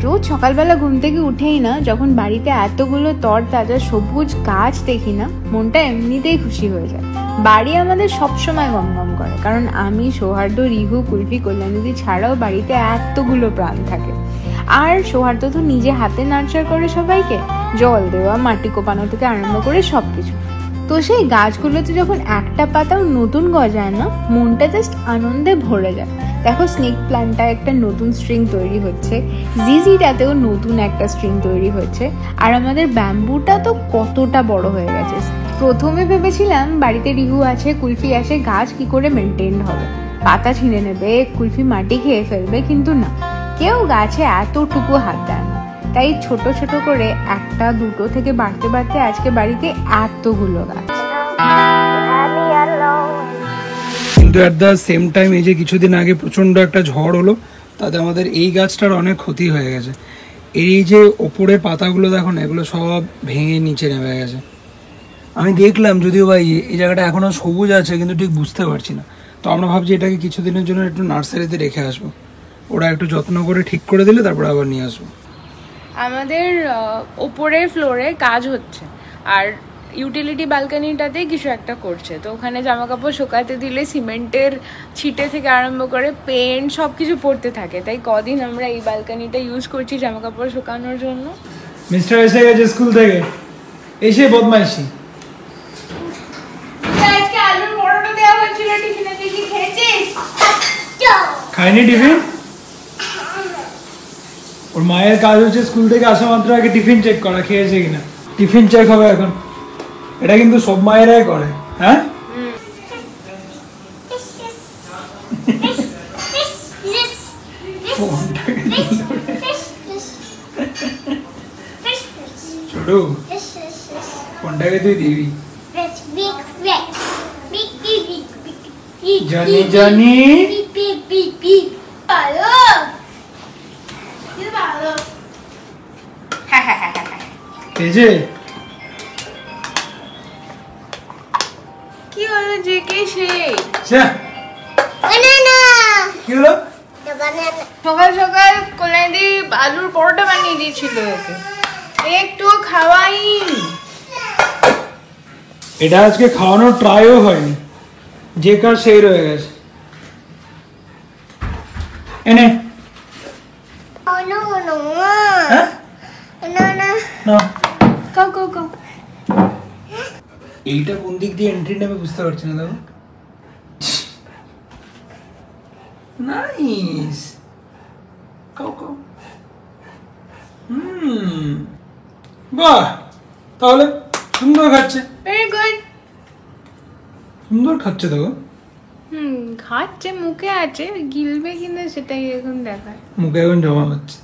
রোজ সকালবেলা ঘুম থেকে উঠেই না যখন বাড়িতে এতগুলো তরতাজা সবুজ গাছ দেখি না, মনটা এমনিতেই খুশি হয়ে যায়। বাড়ি আমাদের সবসময় গমগম করে, কারণ আমি, সৌহার্দ্য, রিহু, কুলফি, কল্যাণীদি ছাড়াও বাড়িতে এতগুলো প্রাণ থাকে। আর সৌহার্দ্য তো নিজে হাতে নার্চার করে সবাইকে, জল দেওয়া, মাটি কোপানো থেকে আরম্ভ করে সবকিছু। তো সেই গাছগুলোতে যখন একটা পাতাও নতুন গজায় না, মনটা জাস্ট আনন্দে ভরে যায়। দেখো, স্নেক প্ল্যান্টটা একটা নতুন স্ট্রিং তৈরি হচ্ছে, জিজিটাতেও নতুন একটা স্ট্রিং তৈরি হচ্ছে, আর আমাদের ব্যাম্বুটা তো কতটা বড় হয়ে গেছে। প্রথমে ভেবেছিলাম বাড়িতে রিহু আছে, কুলফি আছে, গাছ কি করে মেনটেন হবে, পাতা ছিঁড়ে নেবে, কুলফি মাটি খেয়ে ফেলবে, কিন্তু না, কেউ গাছে এতটুকু হাত দেয় না। তাই ছোট ছোট করে একটা দুটো থেকে বাড়তে বাড়তে আজকে বাড়িতে এতগুলো গাছ। কিন্তু অ্যাট দ্য সেম টাইম এই যে কিছুদিন আগে প্রচন্ড একটা ঝড় হলো, তাতে আমাদের এই গাছটার অনেক ক্ষতি হয়ে গেছে। এই যে ওপরের পাতাগুলো দেখো না, এগুলো সব ভেঙে নিচে নেমে গেছে। আমি দেখলাম যদিও ভাই এই জায়গাটা এখনো সবুজ আছে, কিন্তু ঠিক বুঝতে পারছি না। তো আমরা ভাবছি এটাকে কিছুদিনের জন্য একটু নার্সারিতে রেখে আসবো, ওরা একটু যত্ন করে ঠিক করে দিলে তারপরে আবার নিয়ে আসবো। আমাদের ওপরের ফ্লোরে কাজ হচ্ছে, আর ইউটিলিটি ব্যালকনিটাতে কিছু একটা করছে। তো ওখানে জামা কাপড় শুকাতে দিলে সিমেন্টের ছিটে থেকে আরম্ভ করে পেন্ট সব কিছু পড়তে থাকে। তাই কদিন আমরা এই ব্যালকনিটা ইউজ করছি জামা কাপড় শুকানোর জন্য। মিস্টার এসে গেছে স্কুল থেকে, এসে বদমাইশি। আজকে আলুর পরোটা দেওয়া হয়েছিল টিফিনে, তুই কি খেয়েছিস? খাইনি টিফিন? ওর মায়ের কাজ হচ্ছে স্কুল থেকে আসা মাত্র আগে টিফিন চেক করা, খেয়েছে কিনা। টিফিন চেক হবে এখন, এটা কিন্তু সব মায়েরাই করে। হ্যাঁ, ছোটু কোনটাকে তুই দিবি? জানি জানি খেয়েছে। কি হলো যে কে সেই কি হলো? সকাল সকাল কল্যাণী আলুর পরোটা বানিয়ে দিয়েছিল ওকে, একটু খাওয়াই। এটা আজকে খাওয়ানোর ট্রাইও হয়নি, যে কার সেই রয়ে গেছে। এনে এইটা কোন দিক দিয়ে এন্ট্রি নেবে বুঝতে পারছি না। দেখো, নাইস। বাহ, তাহলে সুন্দর খাচ্ছে। ভেরি গুড, সুন্দর খাচ্ছে। দেখো, খাচ্ছে, মুখে আছে, গিলবে কিনা সেটাই এখন দেখার। মুখে এখন জমা হচ্ছে।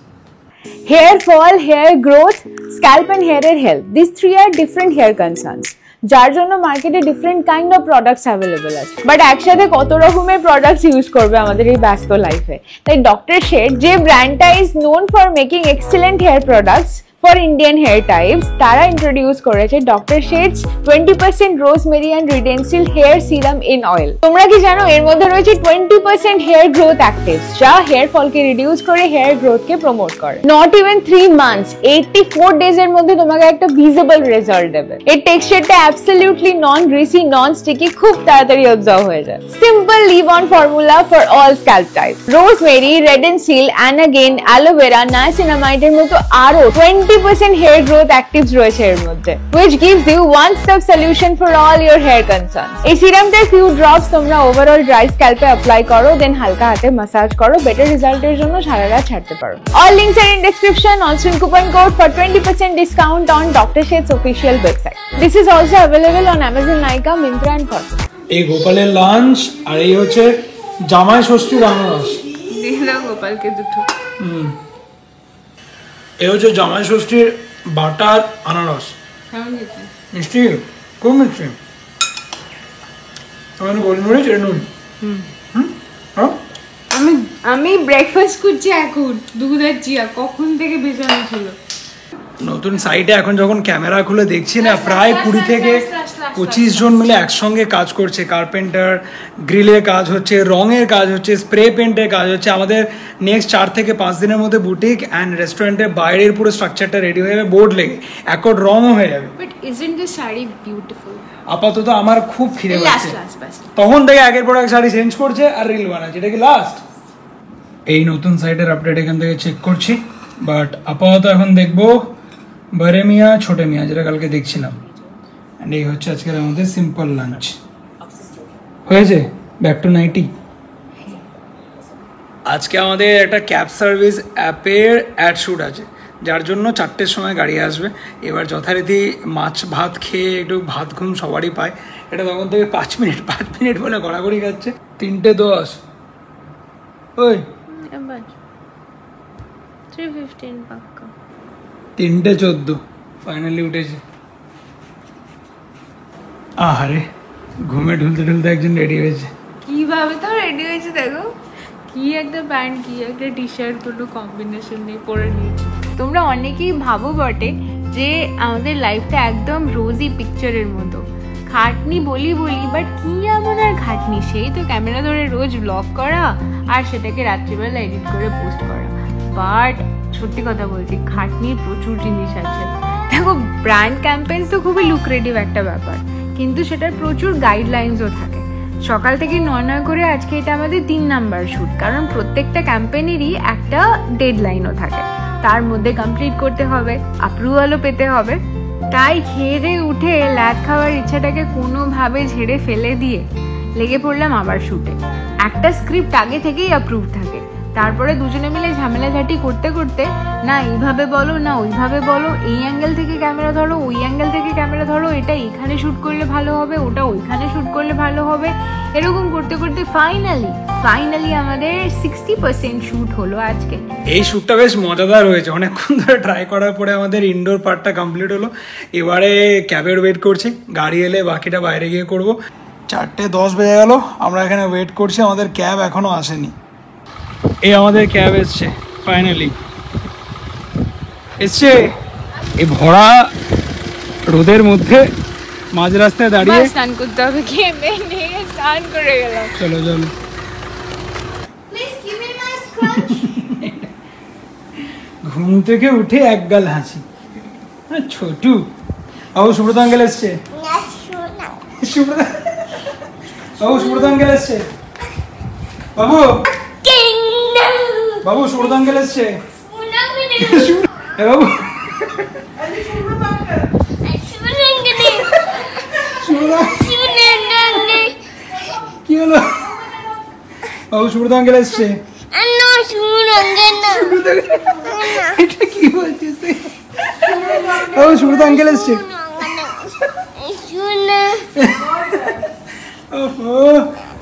Hair fall, hair growth, scalp and hair health. These three are different hair concerns. যার জন্য মার্কেটে different kind of products available আছে, বাট একসাথে কত রকমের প্রোডাক্টস ইউজ করবে আমাদের এই ব্যস্ত লাইফে। তাই ডক্টর শেড, যে ব্র্যান্ডটা is known for making excellent hair products for Indian hair types, তারা ইন্ট্রোডিউস করেছে doctor Sheth's 20% rosemary and redensyl hair serum in oil. তোমরা কি জানো এর মধ্যে রয়েছে 20% হেয়ার গ্রোথ অ্যাক্টিভস, যা হেয়ার ফলকে রিডিউস করে হেয়ার গ্রোথকে প্রমোট করে। নট ইভেন 3 months, 84 days এর মধ্যে তোমাকে একটা ভিজিবল রেজাল্ট দেবে। এর টেক্সচারটা absolutely non greasy, non sticky, খুব তাড়াতাড়ি অবজর্ভ হয়ে যায়। Simple leave on formula for all scalp type. Rosemary, redensyl, anagen, aloe vera, নায়াসিনামাইডের মতো আরো 20% hair growth actives রয়েছে এর মধ্যে, which gives you one step solution for all your hair concerns. এই সিরামটার few drops তোমরা ওভারঅল ড্রাই স্ক্যাল্পে অ্যাপ্লাই করো, দেন হালকা হাতে ম্যাসাজ করো, বেটার রেজাল্টের জন্য সারা রাত ছাড়তে পারো। All links are in description. Also in coupon code for 20% discount on Dr. Sheth's official website. This is also available on Amazon, Nykaa, Myntra and Cotton. এই গোপালের লাঞ্চ, আর এই হচ্ছে জামাই ষষ্ঠীর আনারস। দিলাম গোপালকে দুটো। এই হচ্ছে জামাই ষষ্ঠীর বাটার আনারস। মিষ্টি, খুব মিষ্টি। গোলমরিচ এর নুন। আমি ব্রেকফাস্ট করছি এখন, দুধ আর চিয়া কখন থেকে ভেজানো ছিল। নতুন সাইটে এখন যখন ক্যামেরা খুলে দেখছি না, প্রায় 20 থেকে 25 জন মিলে একসঙ্গে কাজ করছে। কার্পেন্টার, গ্রিলের কাজ হচ্ছে, রঙের কাজ হচ্ছে, স্প্রে পেন্টের কাজ হচ্ছে। আমাদের নেক্সট 4 থেকে 5 দিনের মধ্যে বুটিক অ্যান্ড রেস্টুরেন্টের বাইরের পুরো স্ট্রাকচারটা রেডি হয়ে যাবে, বোর্ড লেগে একর রঙও হয়ে যাবে। But isn't this sari beautiful? আপাতত আমার খুব খিদে লাস্ট পাচ্ছে, তখন থেকে আগের পর এক শাড়ি চেঞ্জ করছে আর রিল বানাচ্ছে, এটা কি লাস্ট? এই নতুন সাইটের আপডেট এখান থেকে চেক করছি, বাট আপাতত এখন দেখবো বড়ে মিয়া ছোটে মিয়া, যেটা কালকে দেখছিলাম। অ্যান্ড এই হচ্ছে আজকের আমাদের সিম্পল লাঞ্চ। হয়েছে ব্যাক টু নাইটি। আজকে আমাদের একটা ক্যাব সার্ভিস অ্যাপের অ্যাড শ্যুট আছে, যার জন্য 4টের সময় গাড়ি আসবে। এবার যথারীতি মাছ ভাত খেয়ে একটু ভাত ঘুম সবারই পায়, এটা তখন থেকে 5 মিনিট বলে গড়াগড়ি খাচ্ছে। 3:10 ওই 3:15 পাক্কা। 3:14 ফাইনালি উঠেছে। আহারে ঘুমে ঢুলতে ঢুলতে একজন রেডি হয়েছে। কিভাবে তো রেডি হয়েছে দেখো, কি একটা প্যান্ট, কি একটা টি শার্ট, কোনো কম্বিনেশন নেই, পরে নিয়েছি। তোমরা অনেকেই ভাবো বটে যে আমাদের লাইফটা একদম রোজি পিকচারের মতো, খাটনি বলি বাট কি এমন আর খাটনি, সেই তো ক্যামেরা ধরে রোজ ব্লগ করা আর সেটাকে রাত্রিবেলা এডিট করে পোস্ট করা। বাট সত্যি কথা বলছি, খাটনির প্রচুর জিনিস আছে। দেখো ব্র্যান্ড ক্যাম্পেইন তো খুবই লুক্রেটিভ একটা ব্যাপার, কিন্তু সেটার প্রচুর গাইডলাইন্সও থাকে। সকাল থেকে 9 করে আজকে এটা আমাদের 3 নাম্বার শ্যুট, কারণ প্রত্যেকটা ক্যাম্পেইনেরই একটা ডেডলাইনও থাকে, তার মধ্যে কমপ্লিট করতে হবে, অ্যাপ্রুভালও পেতে হবে। তাই খেয়ে উঠে ল্যাদ খাওয়ার ইচ্ছাটাকে কোনোভাবে ঝেড়ে ফেলে দিয়ে লেগে পড়লাম আবার শ্যুটে। একটা স্ক্রিপ্ট আগে থেকেই অ্যাপ্রুভ থাকে, তারপরে দুজনে মিলে ঝামেলাঝাটি করতে করতে না এইভাবে বলো না ওইভাবে বলো, এই অ্যাঙ্গেল থেকে ক্যামেরা ধরো, ওই অ্যাঙ্গেল থেকে ক্যামেরা ধরো, এটা এখানে শ্যুট করলে ভালো হবে, ওটা ওইখানে শ্যুট করলে ভালো হবে, এরকম করতে করতে ফাইনালি আমাদের 60% শ্যুট হলো আজকে। এই শ্যুটটা বেশ মজাদার হয়েছে, অনেকক্ষণ ধরে ট্রাই করার পরে আমাদের ইনডোর পার্টটা কমপ্লিট হলো। এবারে ক্যাবের ওয়েট করছি, গাড়ি এলে বাকিটা বাইরে গিয়ে করবো। 4:10 বেজে গেল, আমরা এখানে ওয়েট করছি, আমাদের ক্যাব এখনো আসেনি। এই আমাদের ক্যাব এসছে ফাইনালি, এসছে এই ভরা রোদের মধ্যে মাঝ রাস্তায় দাঁড়িয়ে। স্নান করতে হবে, খেয়ে নিয়ে স্নান করে গেলাম। চলো ঘুম থেকে উঠে একগাল হাসি। ছোটু বাবু, সুব্রত আঙ্কেল এসছে। সুব্রত আঙ্কেল এসছে। বাবু সুব্রত আঙ্কেল এসছে। বাবু কি হলো? বাবু সুব্রত আঙ্কেল এসছে। এটা কি বলছিস তুই? বাবু সুব্রত আঙ্কেল এসছে।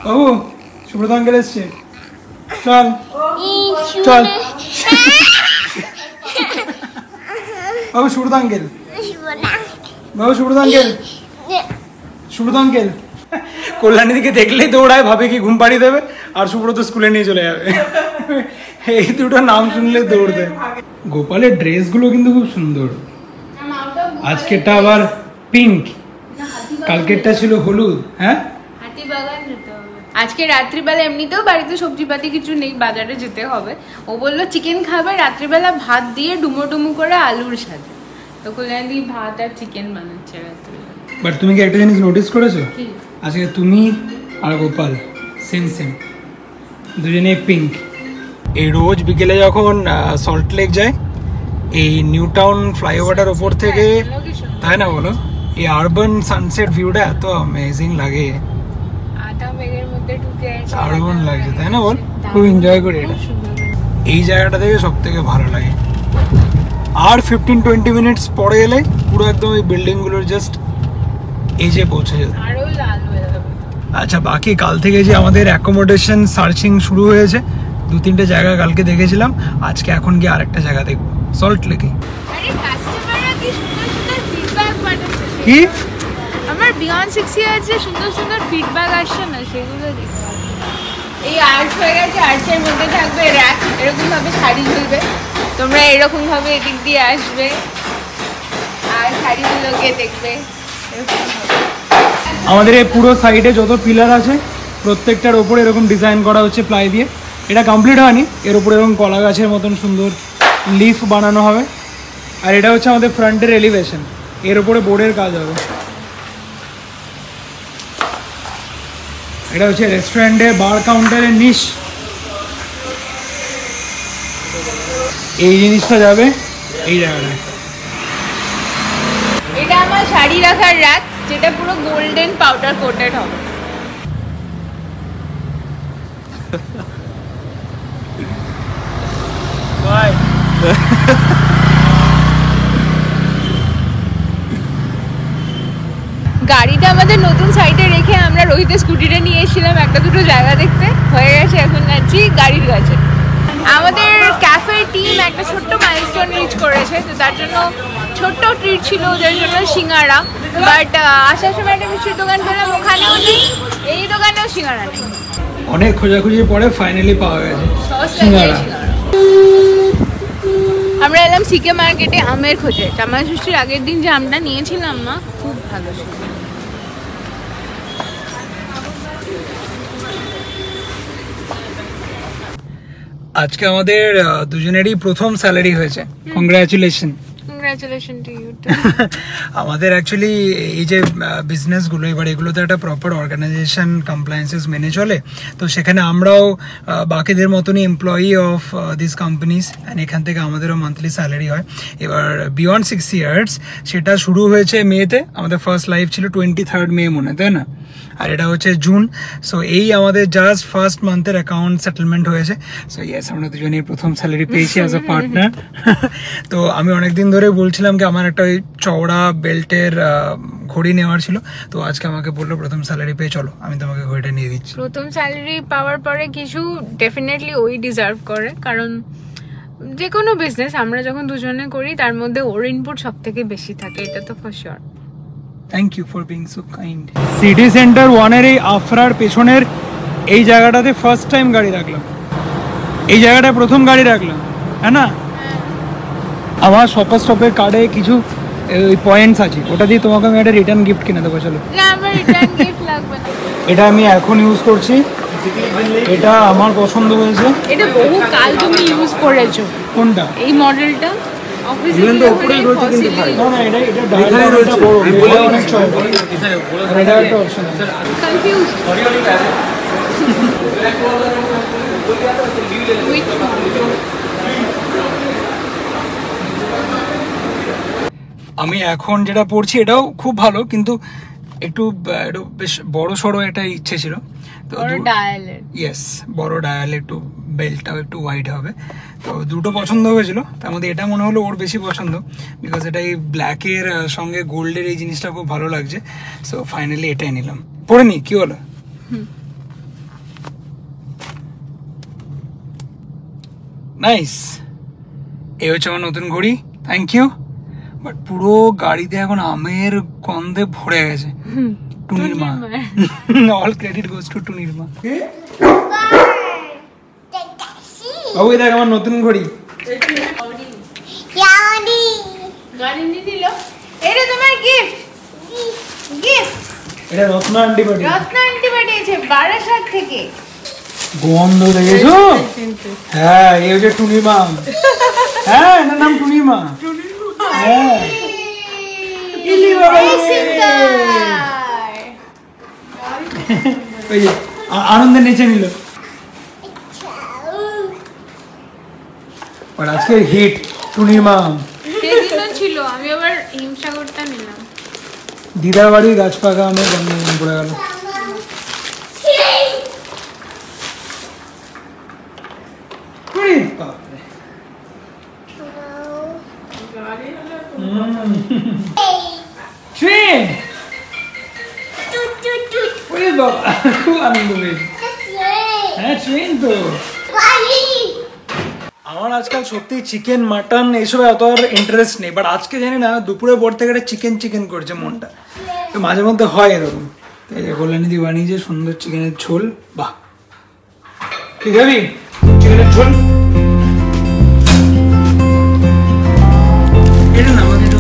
বাবু সুব্রত আঙ্কেল এসছে, চল চল। বাবু সুব্রত আঙ্কেল, বাবু সুব্রত আঙ্কেল, সুব্রত আঙ্কেল। কল্যাণী দিকে দেখলেই দৌড়ায়, ভাবে কি ঘুম পাড়িয়ে দেবে, আর সুব্রত স্কুলে নিয়ে চলে যাবে। এই দুটো নাম শুনলে দৌড় দেয়। গোপালের ড্রেসগুলো কিন্তু খুব সুন্দর, আজকেরটা আবার পিঙ্ক, কালকেরটা ছিল হলুদ। হ্যাঁ আজকে রাত্রিবেলা এমনিতেও বাড়িতে সবজিপাতি কিছু নেই, বাজারে যেতে হবে। ও বললো চিকেন খাবে, রাত্রিবেলা ভাত দিয়ে ডুমো করে আলুর সাথে, তো কল্যাণী ভাত আর চিকেন বানাচ্ছে রাত্রিবেলা। বাট তুমি কি একটা জিনিস নোটিস করেছো? আজকে তুমি আর গোপাল সেম দুজনে পিঙ্ক। এই রোজ বিকেলে যখন সল্ট লেক যায়, এই নিউ টাউন ফ্লাইওভারটার ওপর থেকে, তাই না বলো, এই আরবান সানসেট ভিউটা এত অ্যামেজিং লাগে, দারুণ লাগছে, তাই না বল? খুব এনজয় করি এটা, এই জায়গাটা থেকে সব থেকে ভালো লাগে। আর 15-20 মিনিটস পরে এলে পুরো একদম এই বিল্ডিং গুলোর জাস্ট এজে পৌঁছে যেত। আচ্ছা, বাকি কাল থেকে যে আমাদের অ্যাকোমোডেশন সার্চিং শুরু হয়েছে, 2-3টে জায়গা কালকে দেখেছিলাম, আজকে এখন গিয়ে আরেকটা জায়গা দেখবো, সল্ট লেকে। কি আমার বিয়ন্ড 6 ইয়ার্স এর সুন্দর ফিডব্যাক আসছে না, সেগুলো দেখতে। এই আর্ট হয়ে গেছে, আর্টের মধ্যে থাকবে র্যাক, এরকম ভাবে শাড়ি ঝুলবে, তোমরা এরকম ভাবে এদিক দিয়ে আসবে, আর শাড়িগুলোকে দেখবে। আমাদের এই পুরো সাইডে যত পিলার আছে প্রত্যেকটার ওপরে এরকম ডিজাইন করা হচ্ছে প্লাই দিয়ে। এটা কমপ্লিট হয়নি, এর উপরে এরকম কলা গাছের মতন সুন্দর লিফ বানানো হবে। আর এটা হচ্ছে আমাদের ফ্রন্টের এলিভেশন, এর উপরে বোর্ডের কাজ হবে। এটা হচ্ছে রেস্টুরেন্টের বার কাউন্টারের নিশ। এই জিনিসটা যাবে এই জায়গাটায়। এটা আমার শাড়ি রাখার রাত, যেটা পুরো গোল্ডেন পাউডার কোটেড হবে। গাড়িটা আমাদের নতুন সাইডে রেখে আমরা রোহিতের স্কুটিটা নিয়ে এসেছিলাম একটা দুটো জায়গা দেখতে। হয়ে গেছে, এখন যাচ্ছি গাড়ির কাছে। আমাদের ক্যাফে টিম একটা ছোট্ট মাইলস্টোন রিচ করেছে, তো তার জন্য ছোট্ট ট্রিট ছিল ওদের জন্য সিঙ্গারা। বাট আসার সময় একটা মিষ্টির দোকান পেলাম, ওখানেও নেই, এই দোকানেও সিঙ্গারা নেই। অনেক খোঁজাখুঁজির পরে ফাইনালি পাওয়া গেছে সিঙ্গারা। আমরা এলাম সিকে মার্কেটে আমের খোঁজে। জামাই ষষ্ঠীর আগের দিন যে আমটা নিয়েছিলাম না, খুব ভালো ছিল। আজকে আমাদের দুজনেরই প্রথম স্যালারি হয়েছে। কংগ্রাচুলেশন। Congratulation to you. আমাদের অ্যাকচুয়ালি এই যে বিজনেসগুলো, এবার এগুলোতে একটা প্রপার অর্গানাইজেশন কমপ্লায়েন্সেস মেনে চলে, তো সেখানে আমরাও বাকিদের মতনই employee of this companies, and এখান থেকে আমাদেরও মান্থলি স্যালারি হয়। এবার বিয়ন্ড 6 ইয়ার্স সেটা শুরু হয়েছে মেতে, আমাদের ফার্স্ট লাইভ ছিল 23 মে মনে, তাই না? আর এটা হচ্ছে জুন। সো এই আমাদের জাস্ট ফার্স্ট মান্থের অ্যাকাউন্ট সেটেলমেন্ট হয়েছে। সো ইয়েস, আমরা দুজনেই প্রথম স্যালারি পেয়েছি অ্যাজ আ পার্টনার। তো আমি অনেকদিন ধরে বলছিলাম কি আমার একটা ওই চওড়া বেল্টের ঘড়ি নেওয়ার ছিল, তো আজকে আমাকে বললো প্রথম স্যালারি পেয়ে চলো আমি তোমাকে ঘড়িটা নিয়ে দিচ্ছি। প্রথম স্যালারি পাওয়ার পরে কিছু ডেফিনেটলি ওই ডিজার্ভ করে, কারণ যে কোনো বিজনেস আমরা যখন দুজনে করি তার মধ্যে ওর ইনপুট সব থেকে বেশি থাকে, এটা তো for sure. Thank you for being so kind. City centre 1-এর এই আফরার পেছনের এই জায়গাটাতে ফার্স্ট টাইম গাড়ি রাখলাম, এই জায়গাটায় প্রথম গাড়ি রাখলাম, হ্যাঁ না? আমার শপার স্টপের কার্ডে কিছু ওই পয়েন্টস আছে, ওটা দিয়ে তোমাকে আমি একটা রিটার্ন গিফট কিনে দেবো। চলো, না আমার রিটার্ন গিফট লাগবে না। এটা আমি এখন ইউজ করছি, এটা আমার পছন্দ হয়েছে। এটা বহু কাল তুমি ইউজ করেছো। কোনটা? এই মডেলটা অফিসে না না, এটা ডায়াল রয়েছে বড়, এটা অনেক চওড়া, আর এটা একটা অপশন আছে। কনফিউজ। আমি এখন যেটা পড়ছি এটাও খুব ভালো, কিন্তু একটু বেশ বড় সড়ো একটা ইচ্ছে ছিল, তো ইয়েস বড় ডায়াল, একটু বেল্টটাও একটু ওয়াইড হবে, তো দুটো পছন্দ হয়েছিল। তার মধ্যে এটা মনে হলো ওর বেশি পছন্দ, বিকজ এটা এই ব্ল্যাকের সঙ্গে গোল্ডের এই জিনিসটা খুব ভালো লাগছে। সো ফাইনালি এটাই নিলাম। পরে নি কি হলো? নাইস। এই হচ্ছে আমার নতুন ঘড়ি, থ্যাংক ইউ। বাট পুরো গাড়িতে এখন আমের গন্ধে ভরে গেছে। টুনির মা, অল ক্রেডিট গোজ টু টুনির মা। বাবু দেখ আমার নতুন ঘড়ি। এটা তোমার গিফট। গিফট এটা রত্না আন্টি পাঠিয়েছে। রত্না আন্টি পাঠিয়েছে বারাসাত থেকে। গন্ধ দেখেছো? হ্যাঁ, এই হচ্ছে টুনির মা। হ্যাঁ, এটার নাম টুনির মা। হ্যাঁ, ওই যে আনন্দে নেচে নিল। আর আজকে হিট টুনির মা ছিল, আমি আবার হিমসাগরটা নিলাম। দিদার বাড়ি গাছ পাকা আমের গন্ধ মনে পড়ে গেল। খুব আনন্দ পেয়েছি। হ্যাঁ, ট্রেন তো। আমার আজকাল সত্যি চিকেন মাটন এইসবে এত আর ইন্টারেস্ট নেই, বাট আজকে জানি না দুপুরের পর থেকে চিকেন চিকেন করছে মনটা, তো মাঝে মধ্যে হয় এরকম। এই যে কল্যাণীদি বানিয়েছে সুন্দর চিকেনের ঝোল। বাহ, ঠিক আছে চিকেনের ঝোল। এটা না আমাকে একটু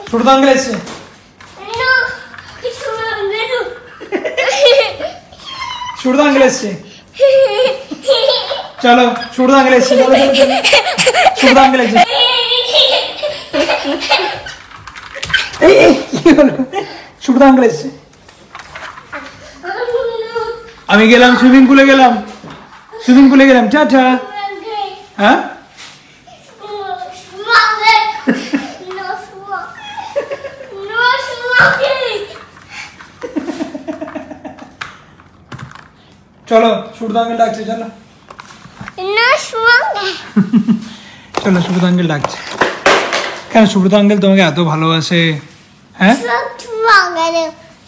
ছোট আঙ্কেল এসছে। ছোট আঙ্কেল এসছে। চলো ছোট আঙ্কেল এসছে। চলো ছোট আঙ্কেল এসছে। কি হলো? ছোট আঙ্কেল এসছে। আমি গেলাম সুইমিং পুলে গেলাম। সুইমিং পুলে গেলাম। টাটা। হ্যাঁ চলো সুরদ আঙ্কেল ডাকছে। চলো চলো সুব্রত আঙ্কেল ডাকছে। কেন সুব্রত আঙ্কেল তোমাকে এত ভালোবাসে? হ্যাঁ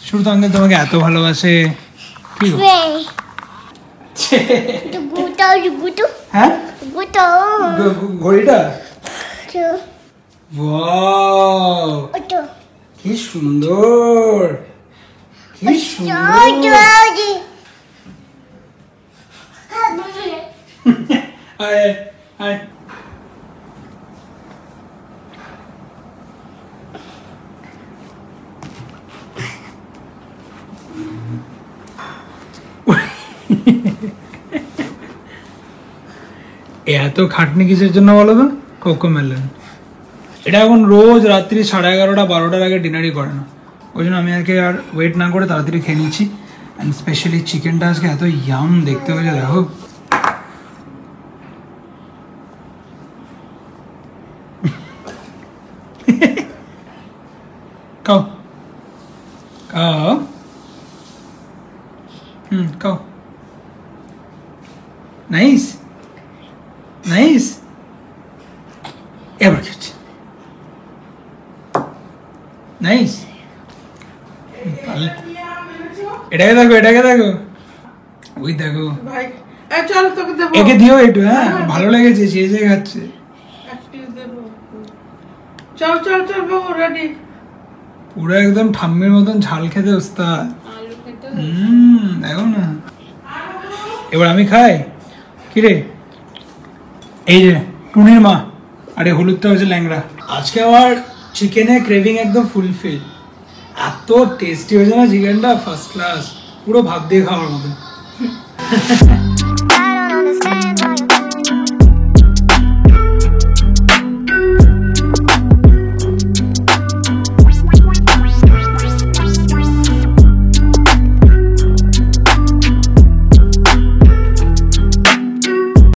সুব্রত আঙ্কেল তোমাকে এত ভালোবাসে। কি গো? হ্যাঁ ঘড়িটা ওয়াও কি সুন্দর কি সুন্দর। আয় আয় এত খাটনি কিসের জন্য বলো তো? কোকোমেলন। এটা এখন রোজ রাত্রি 11:30 12টার আগে ডিনারই করে না। ওই জন্য আমি আজকে আর ওয়েট না করে তাড়াতাড়ি খেয়ে নিচ্ছি। অ্যান্ড স্পেশালি চিকেনটা আজকে এত ইয়াম দেখতে হয়েছে দেখো। খাও খাও খাও। Nice nice. এবার খেয়েছি। নাইস। এটাকে দেখো এটাকে দেখো। ওই দেখো একে দিও একটু। হ্যাঁ ভালো লেগেছে চেয়ে খাচ্ছে। চল চল চল বাবু রেডি। পুরো একদম ঠাম্মির মতন ঝাল খেতে ওস্তাদ। দেখো না। এবার আমি খাই। কিরে এই যে টুনির মা। আরে হলুদটা হচ্ছে ল্যাংড়া। আজকে আমার চিকেনের ক্রেভিং একদম ফুলফিল। এত টেস্টি হয়েছে না চিকেনটা, ফার্স্ট ক্লাস। পুরো ভাত দিয়ে খাওয়ার মতো।